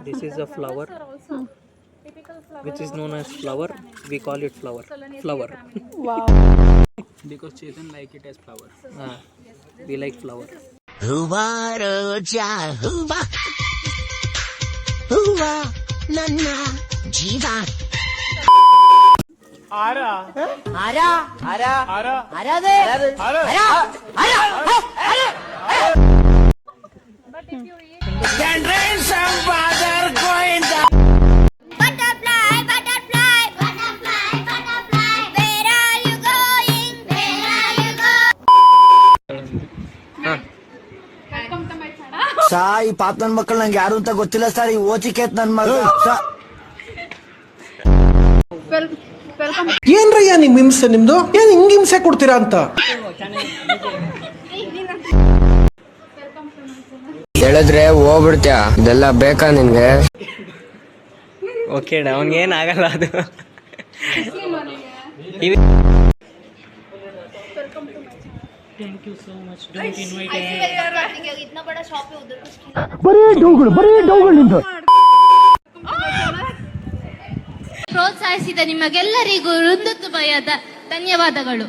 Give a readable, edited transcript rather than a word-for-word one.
This is a flower, which is known as flower. We call it flower. Flower. Wow. Because Chetan like it as flower. We like flower. ಹೂವಾ ರೋಜಾ ಹೂವಾ ಹೂವಾ ನನ್ನ ಜೀವ Butterfly, butterfly, butterfly, butterfly. Where are you going? Where are you going? ಸಾ ಈ ಪಾಪ ನನ್ ಮಕ್ಕಳು ನಂಗೆ ಯಾರು ಅಂತ ಗೊತ್ತಿಲ್ಲ ಸರ್. ಈ ಓಚಿಕೇತ್ ನನ್ ಮಗ ಏನ್ರಯ್ಯ ನಿಮ್ ಹಿಂಸೆ ನಿಮ್ದು? ಏನ್ ಹಿಂಗ್ ಹಿಂಸೆ ಕೊಡ್ತೀರಾ ಅಂತ ಹೇಳಿದ್ರೆ ಹೋಗ್ಬಿಡ್ತೀಯ. ಇದೆಲ್ಲ ಬೇಕಾ ನಿನ್ಗೆ? ಓಕೆ ಅವನಿಗೇನು ಆಗಲ್ಲ ಅದು. इतना बड़ा शॉप है उधर कुछ ಬರೀ ಡೌಗಳು ನಿಂದು. ಪ್ರೋತ್ಸಾಹಿಸಿದ ನಿಮಗೆಲ್ಲರಿಗೂ ಹೃದಯದ ಧನ್ಯವಾದಗಳು.